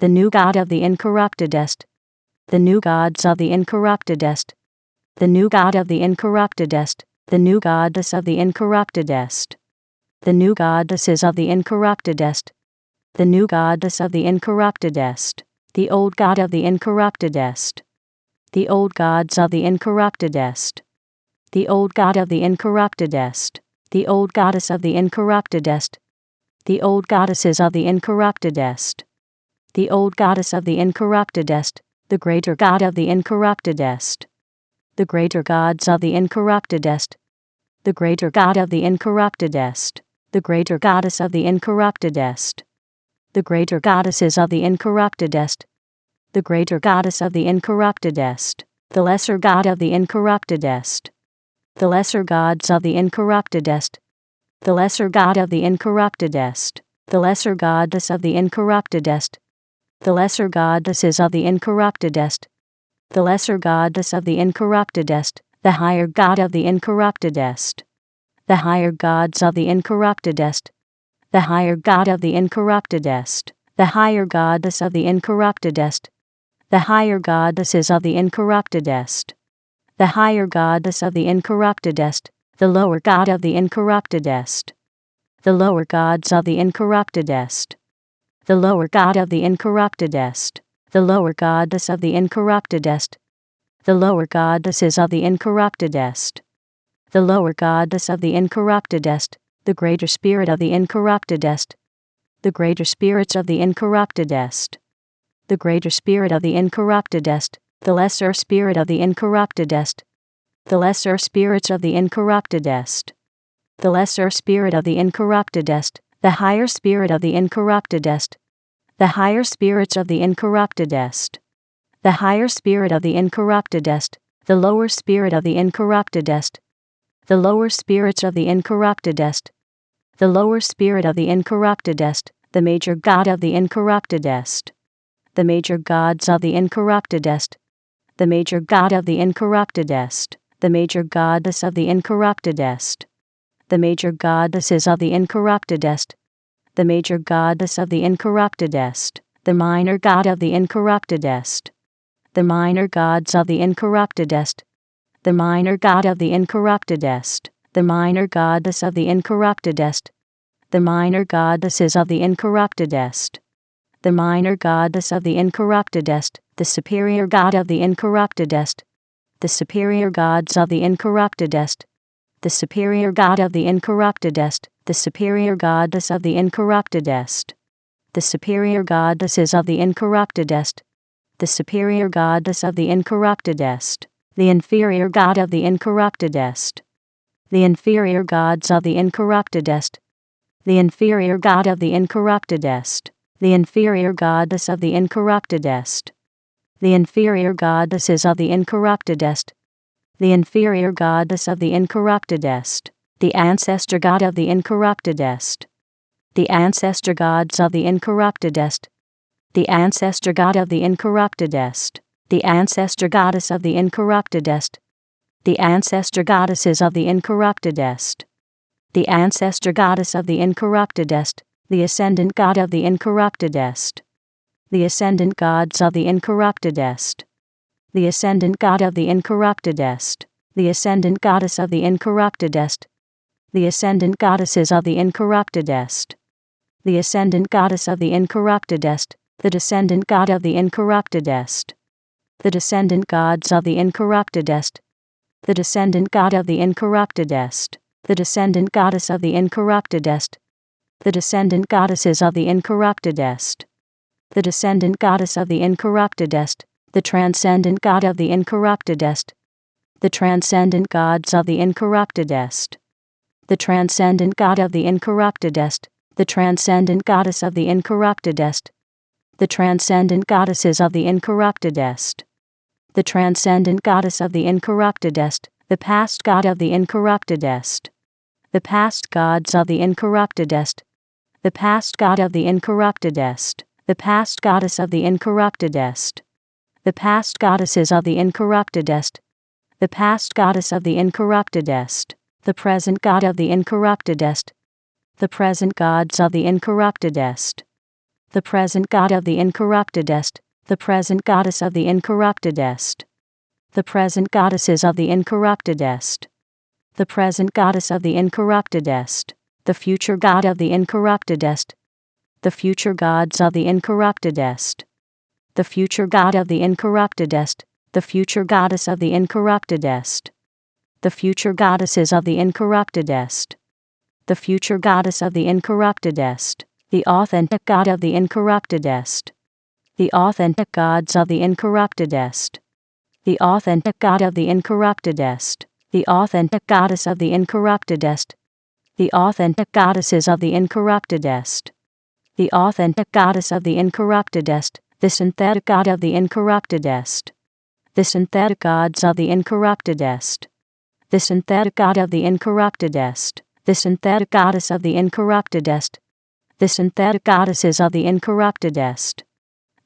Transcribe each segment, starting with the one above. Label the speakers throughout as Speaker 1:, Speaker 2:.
Speaker 1: the new God of the Incorruptedest, the new gods of the Incorruptedest, the new God of the Incorruptedest, the new goddess of the Incorruptedest, the new goddesses of the Incorruptedest, the new goddess of the Incorruptedest, the old God of the Incorruptedest, the old gods of the Incorruptedest, the old God of the Incorruptedest, the old goddess of the Incorruptedest, the old goddesses of the Incorruptedest, the old goddess of the Incorruptedest, the greater God of the Incorruptedest, the greater gods of the Incorruptedest, the greater God of the Incorruptedest, the greater goddess of the Incorruptedest, the greater goddesses of the Incorruptedest, the greater goddess of the Incorruptedest, the lesser God of the Incorruptedest, the lesser gods of the Incorruptedest, the lesser God of the Incorruptedest, the lesser goddess of the Incorruptedest, the lesser goddesses of the Incorruptedest, the lesser goddess of the Incorruptedest, the higher God of the Incorruptedest, the higher gods of the Incorruptedest, the higher God of the Incorruptedest, the higher goddess of the Incorruptedest, the higher goddesses of the Incorruptedest, the higher goddess of the Incorruptedest, the lower God of the Incorruptedest, the lower gods of the Incorruptedest, the lower God of the Incorruptedest, the lower goddess of the Incorruptedest, the lower goddesses of the Incorruptedest, the lower goddess of the Incorruptedest, the greater spirit of the Incorruptedest, the greater spirits of the Incorruptedest, the greater spirit of the Incorruptedest, the lesser spirit of the Incorruptedest, the lesser spirits of the Incorruptedest, the lesser spirit of the Incorruptedest, the higher spirit of the Incorruptedest, the higher spirits of the Incorruptedest, the higher spirit of the Incorruptedest, the lower spirit of the Incorruptedest, the lower spirits of the Incorruptedest, the lower spirit of the Incorruptedest, the major God of the Incorruptedest, the major gods of the Incorruptedest, the major God of the Incorruptedest, the major goddess of the Incorruptedest, the major goddesses of the Incorruptedest, the major goddess of the Incorruptedest, the minor God of the Incorruptedest, the minor gods of the Incorruptedest, the minor God of the Incorruptedest, the minor goddess of the Incorruptedest, the minor goddesses of the Incorruptedest, the minor goddess of the Incorruptedest, the superior God of the Incorruptedest, the superior gods of the Incorruptedest, the superior God of the Incorruptedest, the superior goddess of the Incorruptedest, the superior goddesses of the Incorruptedest, the superior goddess of the Incorruptedest, the inferior God of the Incorruptedest, the inferior gods of the Incorruptedest, the inferior God of the Incorruptedest, the inferior goddess of the Incorruptedest, the inferior goddesses of the Incorruptedest, the inferior goddess of the Incorruptedest, the ancestor God of the Incorruptedest, the ancestor gods of the Incorruptedest, the ancestor God of the Incorruptedest, the ancestor goddess of the Incorruptedest, the ancestor goddesses of the Incorruptedest, the ancestor goddess of the Incorruptedest, the ascendant God of the Incorruptedest, the ascendant gods of the Incorruptedest, the ascendant God of the Incorruptedest, the ascendant goddess of the Incorruptedest, the ascendant goddesses of the Incorruptedest, the ascendant goddess of the Incorruptedest, the descendant God of the Incorruptedest, the descendant gods of the Incorruptedest, the descendant God of the Incorruptedest, the descendant goddess of the Incorruptedest, the descendant goddesses of the Incorruptedest, the descendant goddess of the Incorruptedest, the transcendent God of the Incorruptedest, the transcendent gods of the Incorruptedest, the transcendent God of the Incorruptedest, the transcendent goddess of the Incorruptedest, the transcendent goddesses of the Incorruptedest, the transcendent goddess of the Incorruptedest, the past God of the Incorruptedest, the past gods of the Incorruptedest, the past God of the Incorruptedest, the past goddess of the Incorruptedest, the past goddesses of the Incorruptedest, the past goddess of the Incorruptedest, the present God of the Incorruptedest, the present gods of the Incorruptedest, the present God of the Incorruptedest, the present goddess of the Incorruptedest, the present goddesses of the Incorruptedest, the present goddess of the Incorruptedest, the future God of the Incorruptedest, the future gods of the Incorruptedest, the future God of the Incorruptedest, the future goddess of the Incorruptedest, the future goddesses of the Incorruptedest, the future goddess of the Incorruptedest, the authentic God of the Incorruptedest, the authentic gods of the Incorruptedest, the authentic God of the Incorruptedest, the authentic goddess of the Incorruptedest, the authentic goddesses of the Incorruptedest, the authentic goddess of the Incorruptedest, the synthetic God of the Incorruptedest, the synthetic gods of the Incorruptedest, the synthetic God of the Incorruptedest, the synthetic goddess of the Incorruptedest, the synthetic goddesses of the Incorruptedest,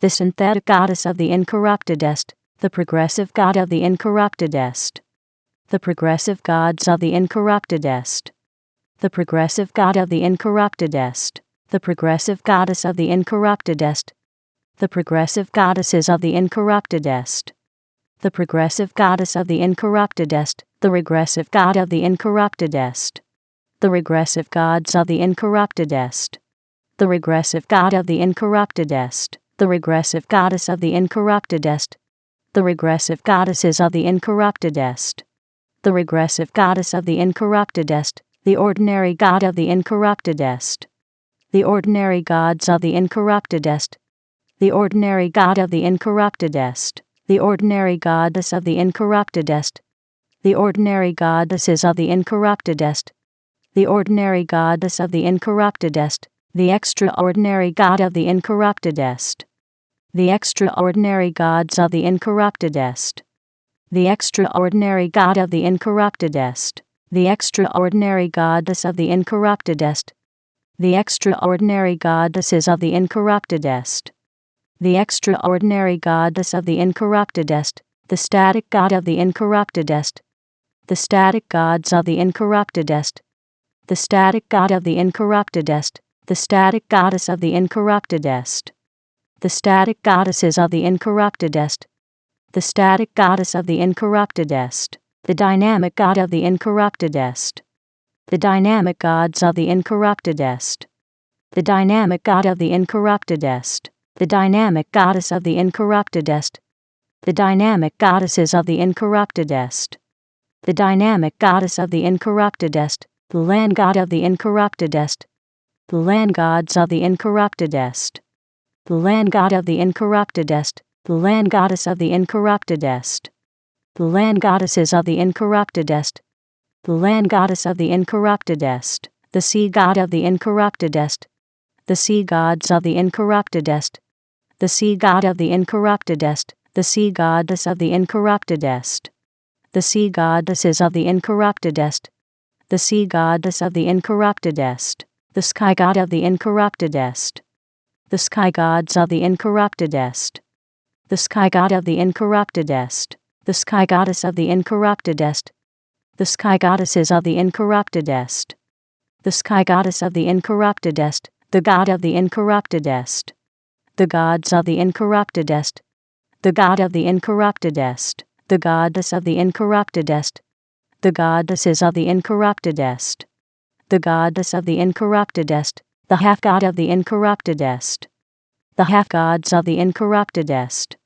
Speaker 1: the synthetic goddess of the Incorruptedest, the progressive God of the Incorruptedest, the progressive gods of the Incorruptedest, the progressive God of the Incorruptedest, the progressive goddess of the Incorruptedest, the progressive goddesses of the Incorruptedest, the progressive goddess of the Incorruptedest, the regressive God of the Incorruptedest, the regressive gods of the Incorruptedest, the regressive God of the Incorruptedest, the regressive goddess of the Incorruptedest, the regressive goddesses of the Incorruptedest, the regressive goddess of the Incorruptedest, the ordinary God of the Incorruptedest, the ordinary gods of the Incorruptedest, the ordinary God of the Incorruptedest, the ordinary goddess of the Incorruptedest, the ordinary goddesses of the Incorruptedest, the ordinary goddess of the Incorruptedest, the extraordinary God of the Incorruptedest, the extraordinary gods of the Incorruptedest, the extraordinary God of the Incorruptedest, the extraordinary goddess of the Incorruptedest, the extraordinary goddesses of the Incorruptedest, the extraordinary goddess of the Incorruptedest, the static God of the Incorruptedest, the static gods of the Incorruptedest, the static God of the Incorruptedest, the static goddess of the Incorruptedest, the static goddesses of the Incorruptedest, the static goddess of the Incorruptedest, the dynamic God of the Incorruptedest, the dynamic gods of the Incorruptedest, the dynamic God of the Incorruptedest, the dynamic goddess of the Incorruptedest, the dynamic goddesses of the Incorruptedest, the dynamic goddess of the Incorruptedest, the land God of the Incorruptedest, the land gods of the Incorruptedest, the land God of the Incorruptedest, the land goddess of the Incorruptedest, the land goddesses of the Incorruptedest, the land goddess of the Incorruptedest, the sea God of the Incorruptedest, the sea gods of the Incorruptedest, the sea God of the Incorruptedest, the sea goddess of the Incorruptedest, the sea goddesses of the Incorruptedest, the sea goddess of the Incorruptedest, the sky God of the Incorruptedest, the sky gods of the Incorruptedest, the sky God of the Incorruptedest, the sky goddess of the Incorruptedest, the sky goddesses of the Incorruptedest, the sky goddess of the Incorruptedest, the God of the Incorruptedest, the gods of the Incorruptedest, the God of the Incorruptedest, the goddess of the Incorruptedest, the goddesses of the Incorruptedest, the goddess of the Incorruptedest, the half-god of the Incorruptedest, the half-gods of the Incorruptedest,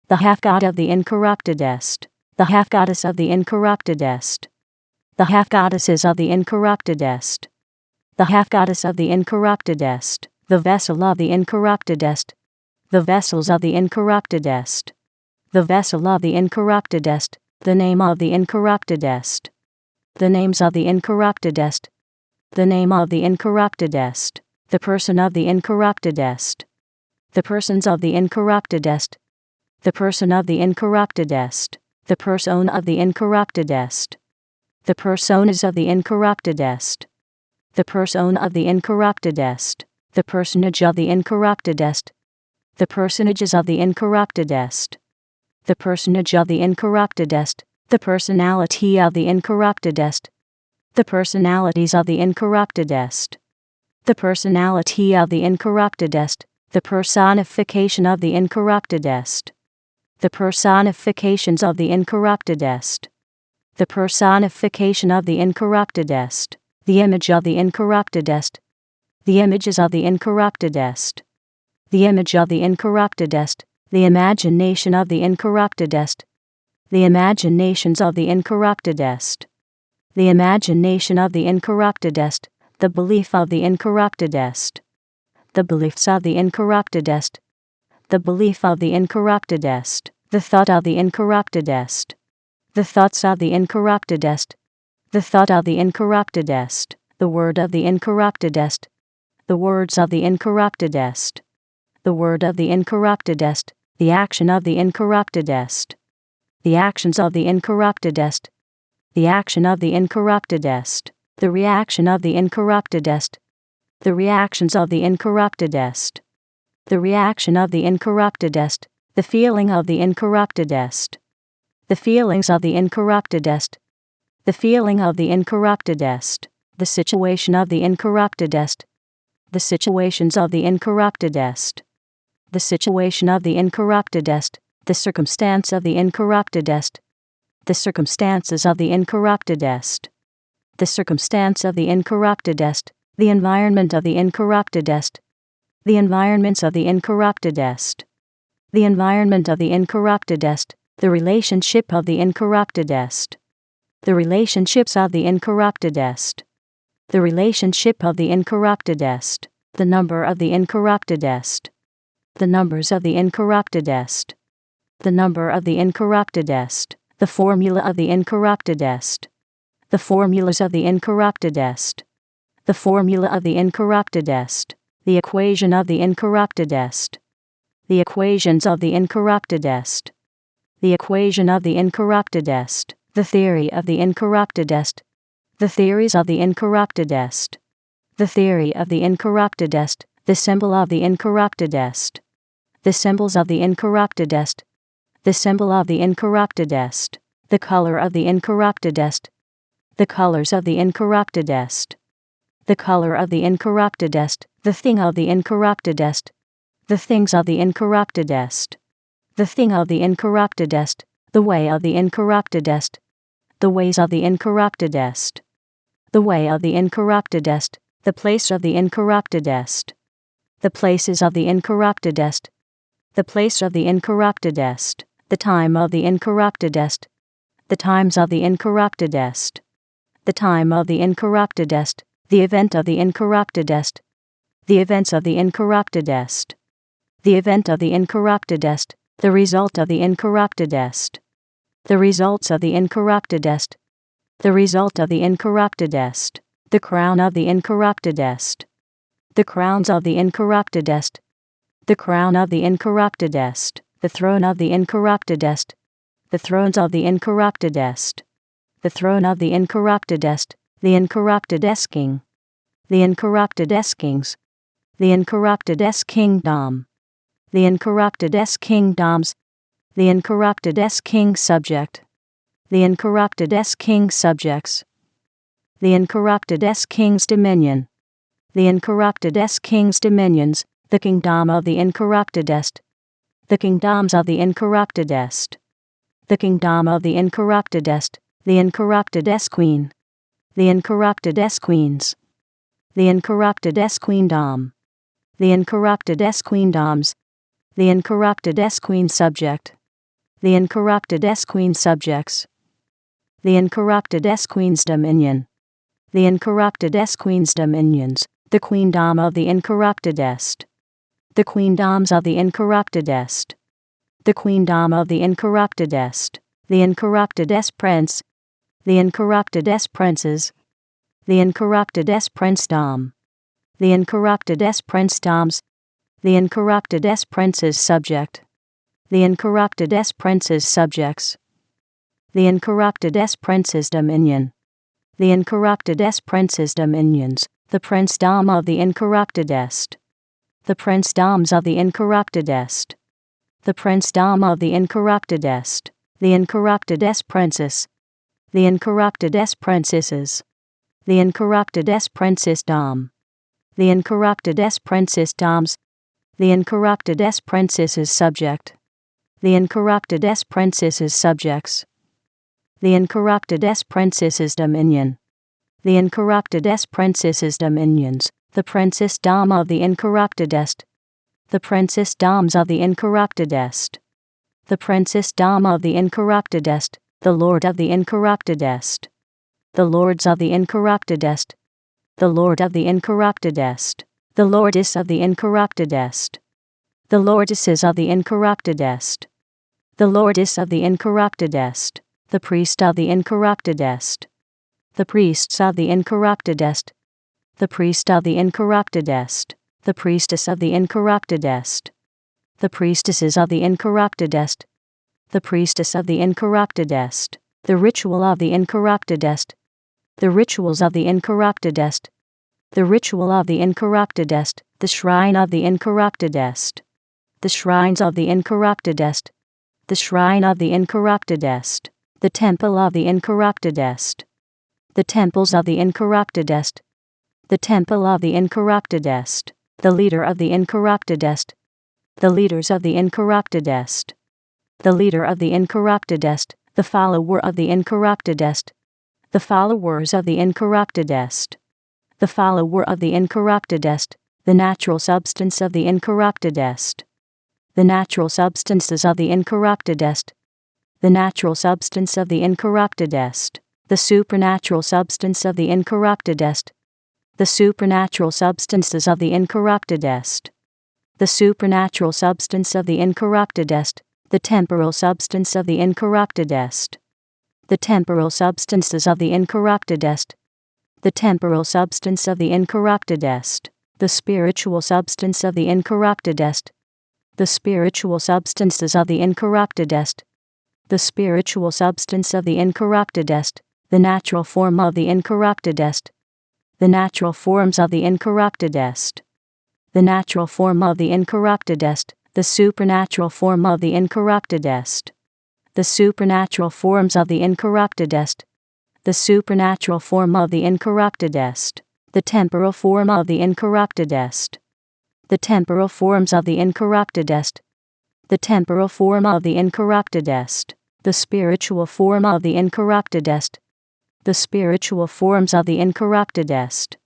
Speaker 1: the half-god of the Incorruptedest, the half-goddess of the Incorruptedest, the half-goddesses of the Incorruptedest, the half-goddess of the Incorruptedest, the vessel of the Incorruptedest, the vessels of the Incorruptedest, the vessel of the Incorruptedest, the name of the Incorruptedest, the names of the Incorruptedest, the name of the Incorruptedest, the person of the Incorruptedest, the persons of the Incorruptedest, the person of the Incorruptedest, the persona of the Incorruptedest, the personas of the Incorruptedest, the persona of the Incorruptedest, the personage of the Incorruptedest, the personages of the Incorruptedest, the personage of the Incorruptedest, the personality of the Incorruptedest, the personalities of the Incorruptedest, the personality of the Incorruptedest, The personification of the Incorruptedest. The personifications of the Incorruptedest. The personification of the Incorruptedest. The image of the Incorruptedest. The images of the Incorruptedest. The image of the Incorruptedest. The imagination of the Incorruptedest. The imaginations of the Incorruptedest. The imagination of the Incorruptedest. The belief of the Incorruptedest. The beliefs of the Incorruptedest. The belief of the Incorruptedest. The thought of the Incorruptedest. The thoughts of the Incorruptedest. The thought of the Incorruptedest. The word of the Incorruptedest. The words of the Incorruptedest. The word of the Incorruptedest. The action of the Incorruptedest. The actions of the Incorruptedest. The action of the Incorruptedest. The reaction of the Incorruptedest. The reactions of the Incorruptedest. The reaction of the Incorruptedest. The feeling of the Incorruptedest. The feelings of the Incorruptedest. The feeling of the Incorruptedest. The situation of the Incorruptedest. The situations of the Incorruptedest. The situation of the Incorruptedest. The circumstance of the Incorruptedest. The circumstances of the Incorruptedest. The circumstance of the Incorruptedest. The environment of the Incorruptedest. The environments of the Incorruptedest. The environment of the Incorruptedest. The relationship of the Incorruptedest. The relationships of the Incorruptedest. The relationship of the Incorruptedest. The number of the Incorruptedest. The numbers of the Incorruptedest. The number of the Incorruptedest. The formula of the Incorruptedest. The formulas of the Incorruptedest. The formula of the Incorruptedest. The equation of the Incorruptedest. The equations of the Incorruptedest. The equation of the Incorruptedest. The theory of the Incorruptedest. The theories of the Incorruptedest. The theory of the Incorruptedest. The symbol of the Incorruptedest. The symbols of the Incorruptedest. The symbol of the Incorruptedest. The color of the Incorruptedest. The colors of the Incorruptedest. The color of the Incorruptedest. The thing of the Incorruptedest. The things of the Incorruptedest. The thing of the Incorruptedest. The way of the Incorruptedest. The ways of the Incorruptedest. The way of the Incorruptedest. The place of the Incorruptedest. The places of the Incorruptedest. The place of the Incorruptedest. The time of the Incorruptedest. The times of the Incorruptedest. The time of the Incorruptedest. The event of the Incorruptedest. The events of the Incorruptedest. The event of the Incorruptedest. The result of the Incorruptedest. The results of the Incorruptedest. The result of the Incorruptedest. The crown of the Incorruptedest. The crowns of the Incorruptedest. The crown of the Incorruptedest. The throne of the Incorruptedest. The thrones of the Incorruptedest. The throne of the Incorruptedest. The Incorruptedest king. The Incorruptedest kings. The Incorruptedest kingdom. The Incorruptedest kingdoms. The Incorruptedest king subject. The Incorruptedest king subjects. The Incorruptedest king's dominion. The Incorruptedest king's dominions. The kingdom of the Incorruptedest. The kingdoms of the Incorruptedest. The kingdom of the Incorruptedest. The Incorruptedest queen. The Incorruptedest queens. The Incorruptedest queendom. The Incorruptedest queendoms. The Incorruptedest queen subject. The Incorruptedest queen subjects. The Incorruptedest queen's dominion. The Incorruptedest queen's dominions. The queendom of the Incorruptedest. The queendoms of the Incorruptedest. The queendom of the Incorruptedest. The Incorruptedest prince. The Incorruptedest princes. The Incorruptedest princedom. The Incorruptedest princedoms. The Incorruptedest prince's subject. The Incorruptedest prince's subjects. The Incorruptedest prince's dominion. The Incorruptedest prince's dominions. The princedom of the Incorruptedest. The princedoms of the Incorruptedest. The princedom of the Incorruptedest. The Incorruptedest princess. The Incorruptedest princesses. The Incorruptedest princessdom. The Incorruptedest princessdoms. The Incorruptedest princesses subject. The Incorruptedest princesses subjects. The Incorruptedest princesses dominion. The Incorruptedest princesses dominions. The princess dame of the Incorruptedest. The princess dames of the Incorruptedest. The princess dame of the Incorruptedest. The lord of the Incorruptedest. The lords of the Incorruptedest. The lord of the Incorruptedest. The lordess of the Incorruptedest. The lordesses of the Incorruptedest. The lordess of the Incorruptedest. The priest of the Incorruptedest. The priests of the Incorruptedest. The priest of the Incorruptedest. The priestess of the Incorruptedest. The priestesses of the Incorruptedest. The priestess of the Incorruptedest. The ritual of the Incorruptedest. The rituals of the Incorruptedest. The ritual of the Incorruptedest. The shrine of the Incorruptedest. The shrines of the Incorruptedest. The shrine of the Incorruptedest. The temple of the Incorruptedest. The temples of the Incorruptedest. The temple of the Incorruptedest. The leader of the Incorruptedest. The leaders of the Incorruptedest. The leader of the Incorruptedest. The follower of the Incorruptedest. The followers of the Incorruptedest. The follower of the Incorruptedest. The natural substance of the Incorruptedest. The natural substances of the Incorruptedest. The natural substance of the Incorruptedest. The supernatural substance of the Incorruptedest. The supernatural substances of the Incorruptedest. The supernatural substance of the Incorruptedest. The temporal substance of the Incorruptedest. The temporal substances of the Incorruptedest. The temporal substance of the Incorruptedest. The spiritual substance of the Incorruptedest. The spiritual substances of the Incorruptedest. The spiritual substance of the Incorruptedest. The natural form of the Incorruptedest. The natural forms of the Incorruptedest. The natural form of the Incorruptedest. The supernatural form of the Incorruptedest. The supernatural forms of the Incorruptedest. The supernatural form of the Incorruptedest. The temporal form of the Incorruptedest. The temporal forms of the Incorruptedest. The temporal form of the Incorruptedest. The spiritual form of the Incorruptedest. The spiritual forms of the Incorruptedest.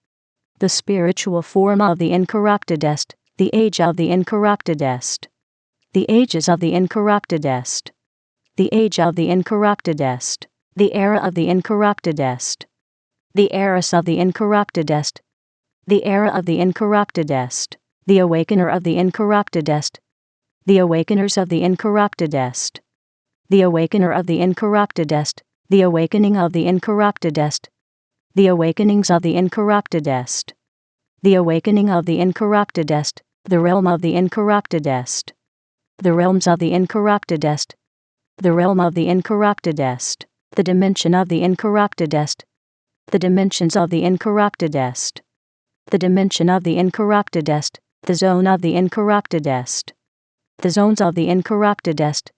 Speaker 1: The spiritual form of the Incorruptedest. The age of the Incorruptedest. The ages of the Incorruptedest. The age of the Incorruptedest. The era of the Incorruptedest. The eras of the Incorruptedest. The era of the Incorruptedest. The awakener of the Incorruptedest. The awakeners of the Incorruptedest. The awakener of the Incorruptedest. The awakening of the Incorruptedest. The awakenings of the Incorruptedest. The awakening of the Incorruptedest. The realm of the Incorruptedest. The realms of the Incorruptedest. The realm of the Incorruptedest. The dimension of the Incorruptedest. The dimensions of the Incorruptedest. The dimension of the Incorruptedest. The zone of the Incorruptedest. The zones of the Incorruptedest.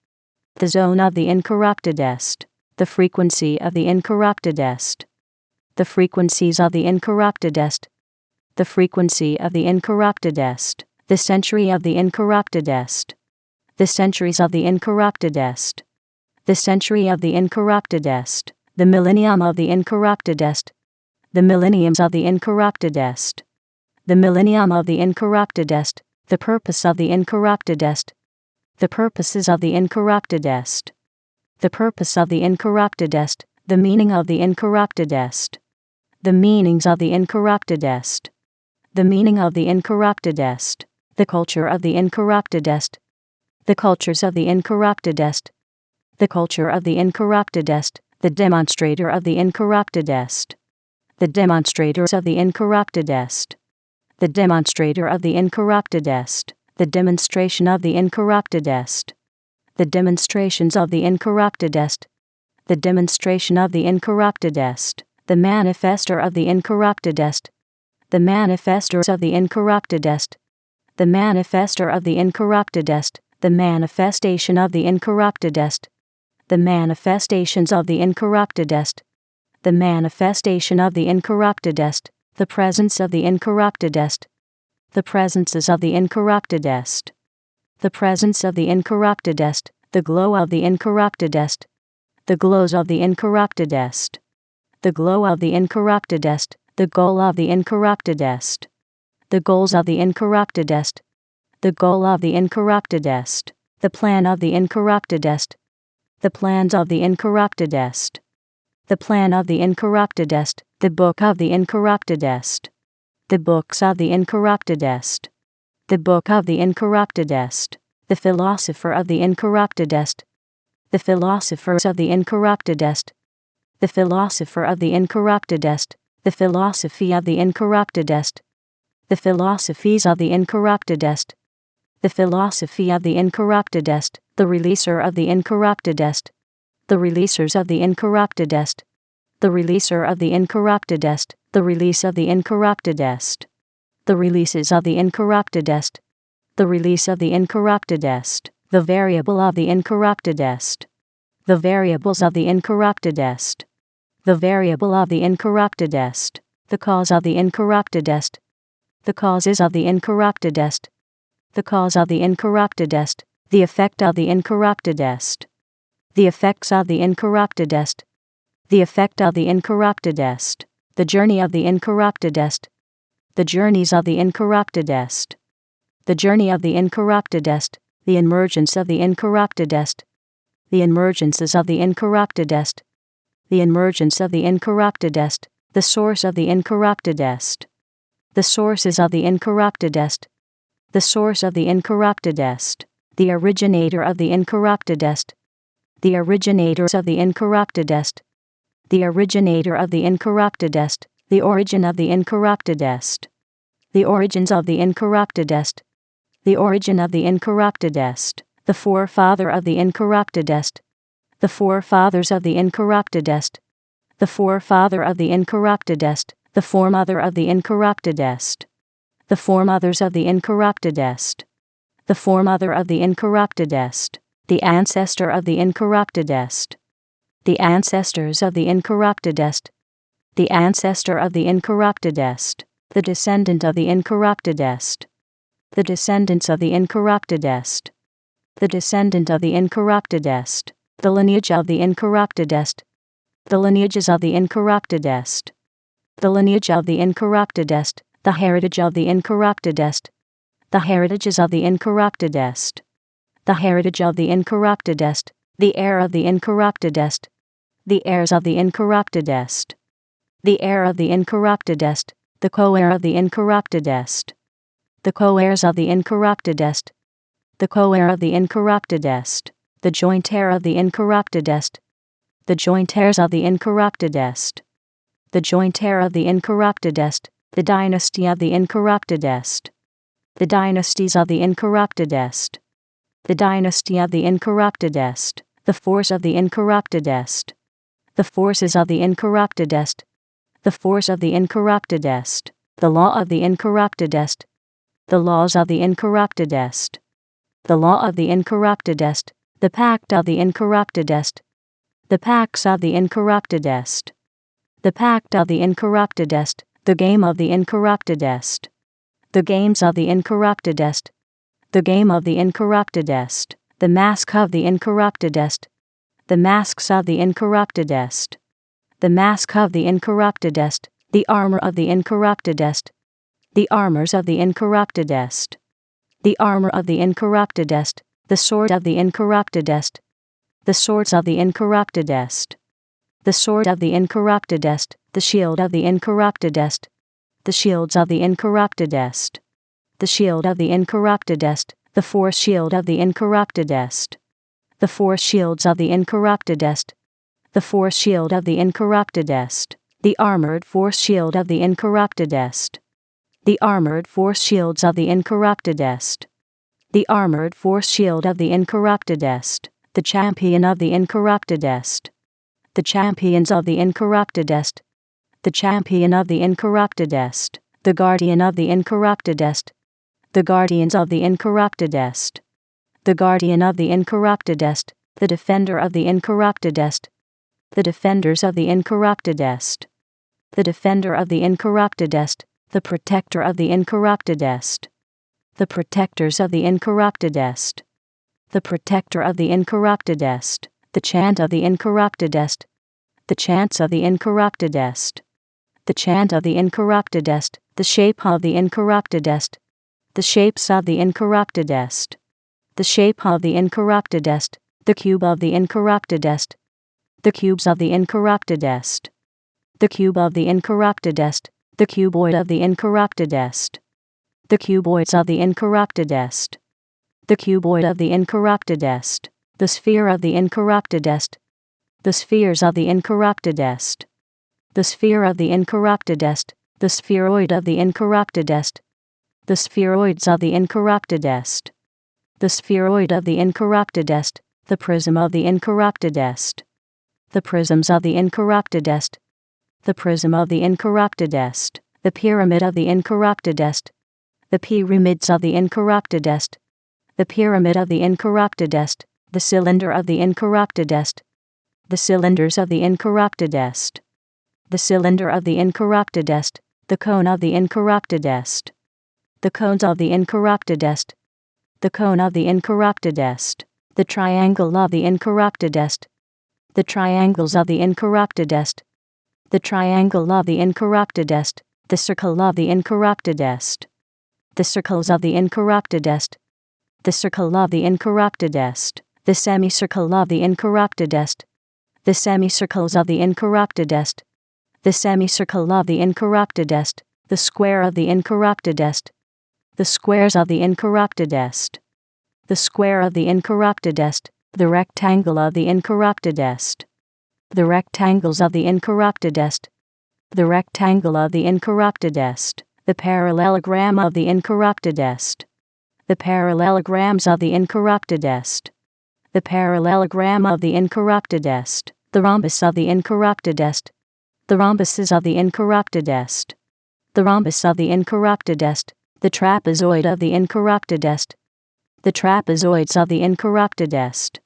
Speaker 1: The zone of the Incorruptedest. The frequency of the Incorruptedest. The frequencies of the Incorruptedest. The frequency of the Incorruptedest. The century of the Incorruptedest. The centuries of the Incorruptedest. The century of the Incorruptedest. The millennium of the Incorruptedest. The millenniums of the Incorruptedest. The millennium of the Incorruptedest. The purpose of the Incorruptedest. The purposes of the Incorruptedest. The purpose of the Incorruptedest. The meaning of the Incorruptedest. The meanings of the Incorruptedest. The meaning of the Incorruptedest. The culture of the Incorruptedest. The cultures of the Incorruptedest. The culture of the Incorruptedest. The demonstrator of the Incorruptedest. The demonstrators of the Incorruptedest. The demonstrator of the Incorruptedest. The demonstration of the Incorruptedest. The demonstrations of the Incorruptedest. The demonstration of the Incorruptedest. The manifester of the Incorruptedest. The manifestors of the Incorruptedest. The manifester of the Incorruptedest. The manifestation of the Incorruptedest. The manifestations of the Incorruptedest. The manifestation of the Incorruptedest. The presence of the Incorruptedest. The presences of the Incorruptedest. The presence of the Incorruptedest, the glow of the Incorruptedest. The glows of the Incorruptedest. The glow of the Incorruptedest, the goal of the Incorruptedest. The goals of the Incorruptedest. The goal of the Incorruptedest. The plan of the Incorruptedest. The plans of the Incorruptedest. The plan of the Incorruptedest, the book of the Incorruptedest. The books of the Incorruptedest. The book of the Incorruptedest. The philosopher of the Incorruptedest. The philosophers of the Incorruptedest. The philosopher of the Incorruptedest. The philosophy of the Incorruptedest. The philosophies of the Incorruptedest. The philosophy of the Incorruptedest. The releaser of the Incorruptedest. The releasers of the Incorruptedest. The releaser of the Incorruptedest. The release of the Incorruptedest. The releases of the Incorruptedest. The release of the Incorruptedest. The variable of the Incorruptedest. The variables of the Incorruptedest. The variable of the Incorruptedest. The cause of the Incorruptedest. The causes of the Incorruptedest. The cause of the Incorruptedest. The effect of the Incorruptedest. The effects of the Incorruptedest. The effect of the Incorruptedest. The journey of the Incorruptedest. The journeys of the Incorruptedest. The journey of the Incorruptedest. The emergence of the Incorruptedest. The emergences of the Incorruptedest. The emergence of the Incorruptedest. The source of the Incorruptedest. The sources of the Incorruptedest. The source of the Incorruptedest. The originator of the Incorruptedest. The originators of the Incorruptedest. The originator of the Incorruptedest. The origin of the Incorruptedest. The origins of the Incorruptedest. The origin of the Incorruptedest. The forefather of the Incorruptedest. The forefathers of the Incorruptedest. The forefather of the Incorruptedest. The foremother of the Incorruptedest. The foremothers of the Incorruptedest. The foremother of the Incorruptedest. The ancestor of the Incorruptedest. The ancestors of the Incorruptedest. The ancestor of the Incorruptedest. The descendant of the Incorruptedest. The descendants of the Incorruptedest. The descendant of the Incorruptedest. The lineage of the Incorruptedest. The lineages of the Incorruptedest. The lineage of the Incorruptedest. The heritage of the Incorruptedest. The heritages of the Incorruptedest. The heritage of the Incorruptedest. The heir of the Incorruptedest. The heirs of the Incorruptedest. The heir of the Incorruptedest. The co-heir of the Incorruptedest. The co-heirs of the Incorruptedest. The co-heir of the Incorruptedest. The joint heir of the Incorruptedest. The joint heirs of the Incorruptedest. The joint heir of the Incorruptedest. The dynasty of the Incorruptedest. The dynasties of the Incorruptedest. The dynasty of the Incorruptedest. The force of the Incorruptedest. The forces of the Incorruptedest. The force of the Incorruptedest. The law of the Incorruptedest. The laws of the Incorruptedest. The law of the Incorruptedest. The pact of the Incorruptedest. The pacts of the Incorruptedest. The pact of the Incorruptedest. The game of the Incorruptedest. The games of the Incorruptedest. The game of the Incorruptedest. The mask of the Incorruptedest. The masks of the Incorruptedest. The mask of the Incorruptedest. The armor of the Incorruptedest. The armors of the Incorruptedest. The armor of the Incorruptedest. The sword of the Incorruptedest. The swords of the Incorruptedest. The sword of the Incorruptedest. The shield of the Incorruptedest. The shields of the Incorruptedest. The shield of the Incorruptedest. The force shield of the Incorruptedest. The force shields of the Incorruptedest. The force shield of the Incorruptedest. The armored force shield of the Incorruptedest. The armored force shields of the Incorruptedest. The armored force shield of the Incorruptedest. The champion of the Incorruptedest. The champions of the Incorruptedest. The champion of the Incorruptedest. The guardian of the Incorruptedest. The guardians of the Incorruptedest. The guardian of the Incorruptedest. The defender of the Incorruptedest. The defenders of the Incorruptedest. The defender of the Incorruptedest. the protector of the Incorruptedest, the protectors of the Incorruptedest, the protector of the Incorruptedest, the chant of the Incorruptedest, the chants of the Incorruptedest, the chant of the Incorruptedest, the shape of the Incorruptedest, the shapes of the Incorruptedest, the shape of the Incorruptedest, the cube of the Incorruptedest, the cubes of the Incorruptedest, the cube of the Incorruptedest, the cuboid of the Incorruptedest, the cuboids of the Incorruptedest, the cuboid of the Incorruptedest, the sphere of the Incorruptedest, the spheres of the Incorruptedest, the sphere of the Incorruptedest, the spheroid of the Incorruptedest, the spheroids of the Incorruptedest, the spheroid of the Incorruptedest, the prism of the Incorruptedest, the prisms of the Incorruptedest, the prism of the Incorruptedest, the pyramid of the Incorruptedest, the pyramids of the Incorruptedest, the pyramid of the Incorruptedest, the cylinder of the Incorruptedest, the cylinders of the Incorruptedest, the cylinder of the Incorruptedest, the cone of the Incorruptedest, the cones of the Incorruptedest, the cone of the Incorruptedest, the triangle of the Incorruptedest, the triangles of the Incorruptedest, the triangle of the Incorruptedest, the circle of the Incorruptedest, the circles of the Incorruptedest, the circle of the Incorruptedest, the semicircle of the Incorruptedest, the semicircles of the Incorruptedest, the semicircle of the Incorruptedest, the square of the Incorruptedest, the squares of the Incorruptedest, the square of the Incorruptedest, the rectangle of the Incorruptedest, the rectangles of the Incorruptedest, the rectangle of the Incorruptedest, the parallelogram of the Incorruptedest, the parallelograms of the Incorruptedest, the parallelogram of the Incorruptedest, the rhombus of the Incorruptedest, the rhombuses of the Incorruptedest, the rhombus of the Incorruptedest, the trapezoid of the Incorruptedest, the trapezoids of the Incorruptedest,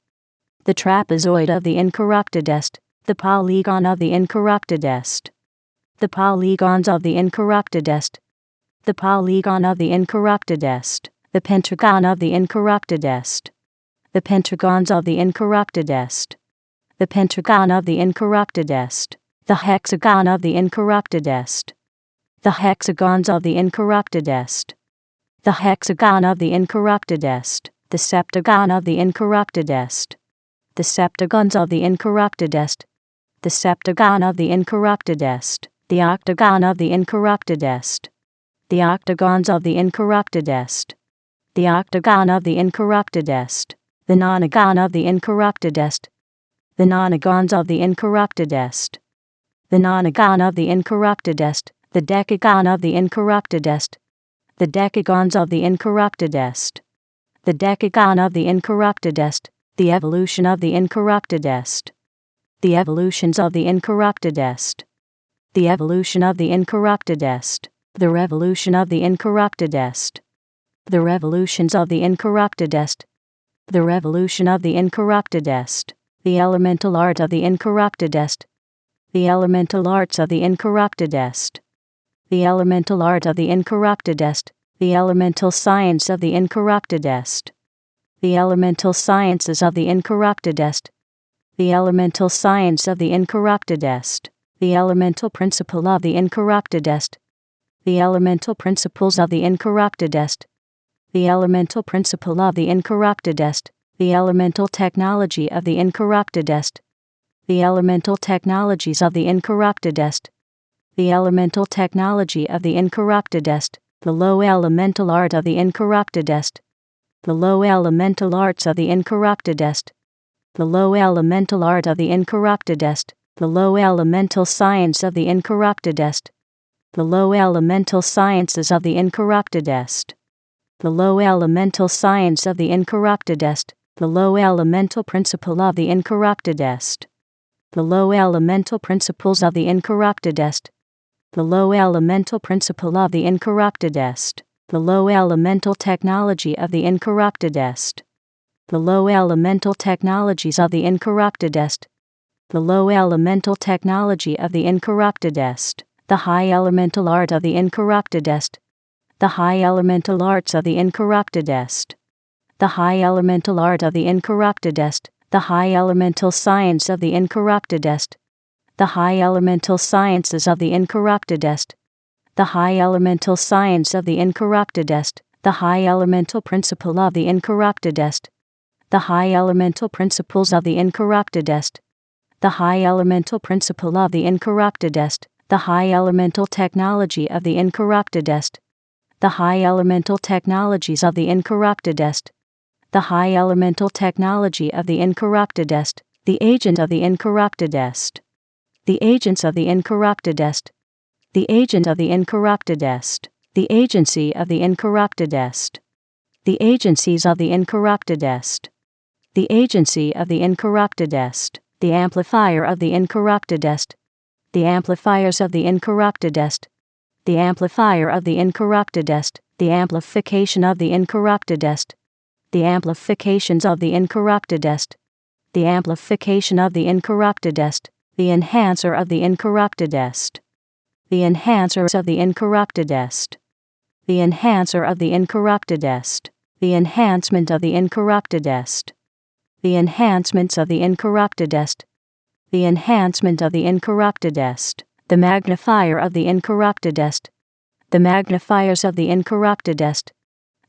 Speaker 1: the trapezoid of the Incorruptedest, the polygon of the Incorruptedest, the polygons of the Incorruptedest, the polygon of the Incorruptedest, the pentagon of the Incorruptedest, the pentagons of the Incorruptedest, the pentagon of the Incorruptedest, the hexagon of the Incorruptedest, the hexagons of the Incorruptedest, the hexagon of the Incorruptedest, the septagon of the Incorruptedest, the septagons of the Incorruptedest, the septagon of the Incorruptedest, the octagon of the Incorruptedest, the octagons of the Incorruptedest, the octagon of the Incorruptedest, the nonagon of the Incorruptedest, the nonagons of the Incorruptedest, the nonagon of the Incorruptedest, the decagon of the Incorruptedest, the decagons of the Incorruptedest, the decagon of the Incorruptedest, the evolution of the Incorruptedest, the evolutions of the Incorruptedest, the evolution of the Incorruptedest, the revolution of the Incorruptedest, the revolutions of the Incorruptedest, the revolution of the Incorruptedest, the elemental art of the Incorruptedest, the elemental arts of the Incorruptedest, the elemental art of the Incorruptedest, the elemental science of the Incorruptedest, the elemental sciences of the Incorruptedest, the elemental science of the Incorruptedest, the elemental principle of the Incorruptedest, the elemental principles of the Incorruptedest, the elemental principle of the Incorruptedest, the elemental technology of the Incorruptedest, the elemental technologies of the Incorruptedest, the elemental technology of the Incorruptedest, the low elemental art of the Incorruptedest, the low elemental arts of the Incorruptedest, the low elemental art of the Incorruptedest, the low elemental science of the Incorruptedest, the low elemental sciences of the Incorruptedest, the low elemental science of the Incorruptedest, the low elemental principle of the Incorruptedest, the low elemental principles of the Incorruptedest, the low elemental principle of the Incorruptedest, the low elemental technology of the Incorruptedest, the low elemental technologies of the Incorruptedest, the low elemental technology of the Incorruptedest, the high elemental art of the Incorruptedest, the high elemental arts of the Incorruptedest, the high elemental art of the Incorruptedest, the high elemental science of the Incorruptedest, the high elemental sciences of the Incorruptedest, the high elemental science of the Incorruptedest, the high elemental principle of the Incorruptedest, the high elemental principles of the Incorruptedest, the high elemental principle of the Incorruptedest, the high elemental technology of the Incorruptedest, the high elemental technologies of the Incorruptedest, the high elemental technology of the Incorruptedest, the agent of the Incorruptedest, the agents of the Incorruptedest, the agent of the Incorruptedest, the agency of the Incorruptedest, the agencies of the Incorruptedest, the agency of the Incorruptedest, the amplifier of the Incorruptedest, the amplifiers of the Incorruptedest, the amplifier of the Incorruptedest, the amplification of the Incorruptedest, the amplifications of the Incorruptedest, the amplification of the Incorruptedest, the enhancer of the Incorruptedest, the enhancers of the Incorruptedest, the enhancer of the Incorruptedest, the enhancement of the Incorruptedest, the enhancements of the Incorruptedest, the enhancement of the Incorruptedest, the magnifier of the Incorruptedest, the magnifiers of the Incorruptedest,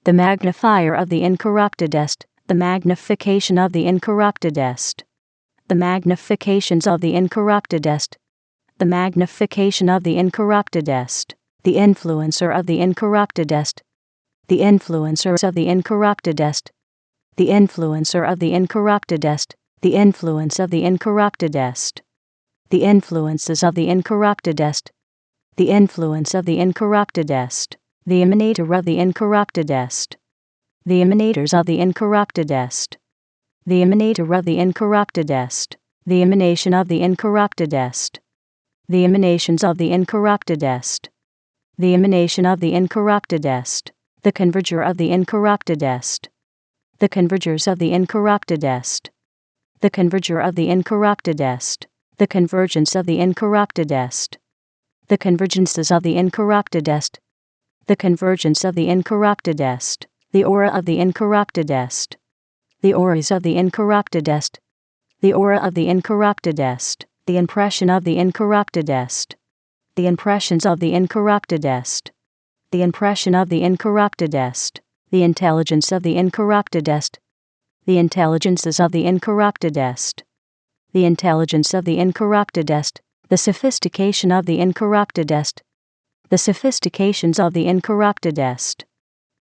Speaker 1: the magnifier of the Incorruptedest, the magnification of the Incorruptedest, the magnifications of the Incorruptedest, the magnification of the Incorruptedest, the influencer of the Incorruptedest, the influencers of the Incorruptedest, the influencer of the Incorruptedest, the influence of the Incorruptedest, the influences of the Incorruptedest, the influence of the Incorruptedest, the emanator of the Incorruptedest, the emanators of the Incorruptedest, the emanator of the Incorruptedest, the emanation of the Incorruptedest, the emanations of the Incorruptedest, the emanation of the Incorruptedest, the converger of the Incorruptedest, the convergers of the Incorruptedest, the converger of the Incorruptedest, the convergence of the Incorruptedest, the convergences of the Incorruptedest, the convergence of the Incorruptedest, the aura of the Incorruptedest, the auras of the Incorruptedest, the aura of the Incorruptedest, the impression of the Incorruptedest, the impressions of the Incorruptedest, the impression of the Incorruptedest, the intelligence of the Incorruptedest, the intelligences of the Incorruptedest, the intelligence of the Incorruptedest, the sophistication of the Incorruptedest, the sophistications of the Incorruptedest,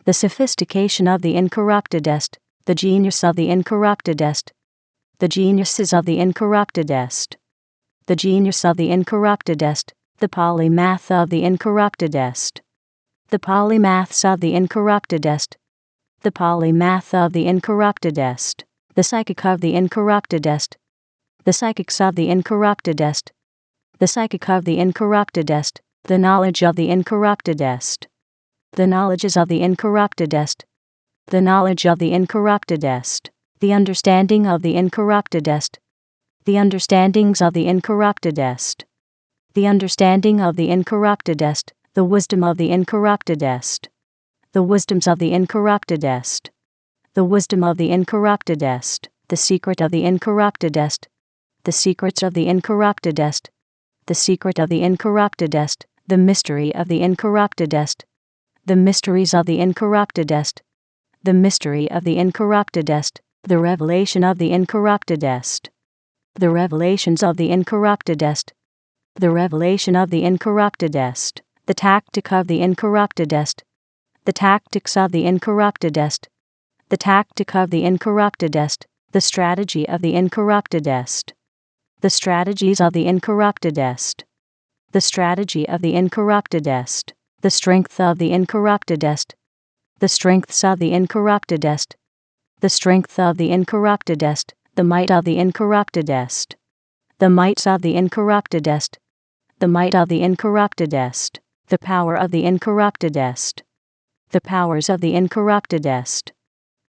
Speaker 1: the sophistication of the Incorruptedest, the genius of the Incorruptedest, the geniuses of the Incorruptedest, the genius of the Incorruptedest, the polymath of the Incorruptedest, the polymaths of the Incorruptedest, the polymath of the Incorruptedest, the psychic of the Incorruptedest, the psychics of the Incorruptedest, the psychic of the Incorruptedest, the knowledge of the Incorruptedest, the knowledges of the Incorruptedest, the knowledge of the Incorruptedest, the understanding of the Incorruptedest, the understandings of the Incorruptedest, the understanding of the Incorruptedest, the wisdom of the Incorruptedest, the wisdoms of the Incorruptedest, the wisdom of the Incorruptedest, the secret of the Incorruptedest, the secrets of the Incorruptedest, the secret of the Incorruptedest, the mystery of the Incorruptedest, the mysteries of the Incorruptedest, the mystery of the Incorruptedest, the revelation of the Incorruptedest, the revelations of the Incorruptedest, the revelation of the Incorruptedest, the tactic of the Incorruptedest, the tactics of the Incorruptedest, the tactic of the Incorruptedest, the strategy of the Incorruptedest, the strategies of the Incorruptedest, the strategy of the Incorruptedest, the strength of the Incorruptedest, the strengths of the Incorruptedest, the strength of the Incorruptedest, the might of the Incorruptedest, the mights of the Incorruptedest, the might of the Incorruptedest, the power of the Incorruptedest, the powers of the Incorruptedest,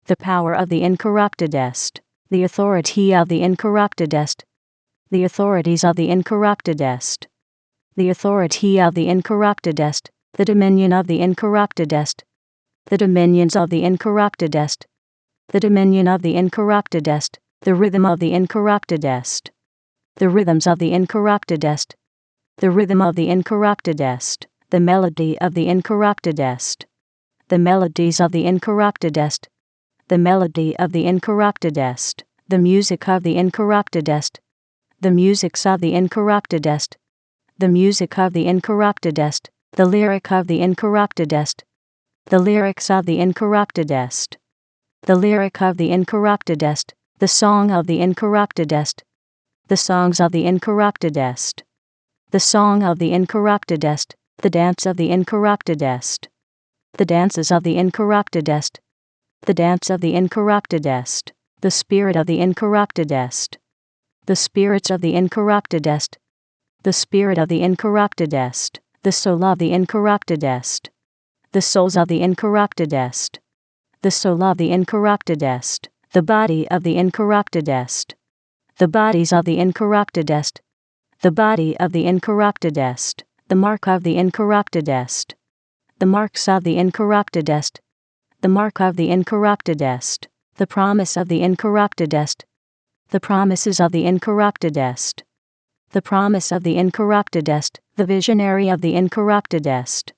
Speaker 1: the power of the Incorruptedest, the authority of the Incorruptedest, the authorities of the Incorruptedest, the authority of the Incorruptedest, the dominion of the Incorruptedest, the dominions of the Incorruptedest, the dominion of the Incorruptedest, the rhythm of the Incorruptedest, the rhythms of the Incorruptedest, the rhythm of the Incorruptedest, the melody of the Incorruptedest, the melodies of the Incorruptedest, the melody of the Incorruptedest, the music of the Incorruptedest, the musics of the Incorruptedest, the music of the Incorruptedest, the lyric of the Incorruptedest, the lyrics of the Incorruptedest, the lyric of the Incorruptedest, the song of the Incorruptedest, the songs of the Incorruptedest, the song of the Incorruptedest, the dance of the Incorruptedest, the dances of the Incorruptedest, the dance of the Incorruptedest, the spirit of the Incorruptedest, the spirits of the Incorruptedest, the spirit of the Incorruptedest, the soul of the Incorruptedest, the souls of the Incorruptedest, the soul of the Incorruptedest, the body of the Incorruptedest, the bodies of the Incorruptedest, the body of the Incorruptedest, the mark of the Incorruptedest, the marks of the Incorruptedest, the mark of the Incorruptedest, the promise of the Incorruptedest, the promises of the Incorruptedest, the promise of the Incorruptedest, the visionary of the Incorruptedest,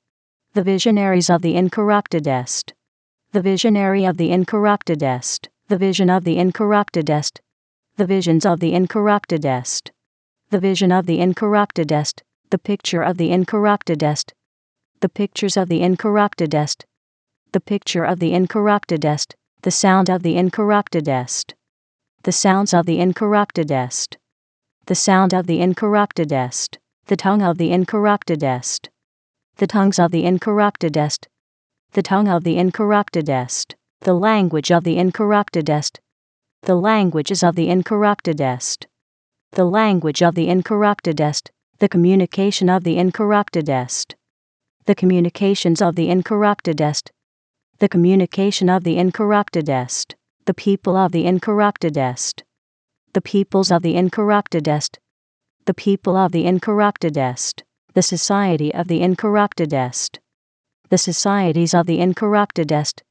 Speaker 1: the visionaries of the Incorruptedest, the visionary of the Incorruptedest, the vision of the Incorruptedest, the visions of the Incorruptedest, the vision of the Incorruptedest, the picture of the Incorruptedest, the pictures of the Incorruptedest, the picture of the Incorruptedest, the sound of the Incorruptedest, the sounds of the Incorruptedest, the sound of the Incorruptedest, the tongue of the Incorruptedest, the tongues of the Incorruptedest, the tongue of the Incorruptedest, the language of the Incorruptedest, the languages of the Incorruptedest, the language of the Incorruptedest, the communication of the Incorruptedest, the communications of the Incorruptedest, the communication of the Incorruptedest, the people of the Incorruptedest, the peoples of the Incorruptedest, the people of the Incorruptedest, the society of the Incorruptedest, the societies of the Incorruptedest,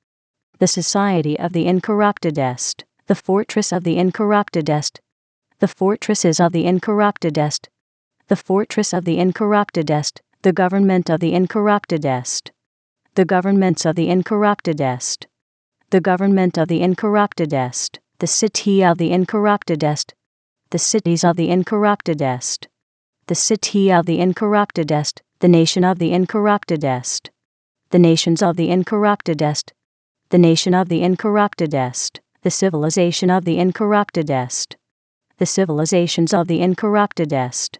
Speaker 1: the society of the Incorruptedest, the fortress of the Incorruptedest, the fortresses of the Incorruptedest, the fortress of the Incorruptedest, the government of the Incorruptedest, the governments of the Incorruptedest, the government of the Incorruptedest, the city of the Incorruptedest, the cities of the Incorruptedest, the city of the Incorruptedest, the nation of the Incorruptedest, the nations of the Incorruptedest, the nation of the Incorruptedest, the civilization of the Incorruptedest, the civilizations of the Incorruptedest,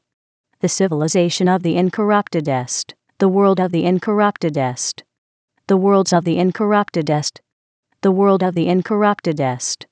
Speaker 1: the civilization of the Incorruptedest, the world of the Incorruptedest, the worlds of the Incorruptedest, the world of the Incorruptedest,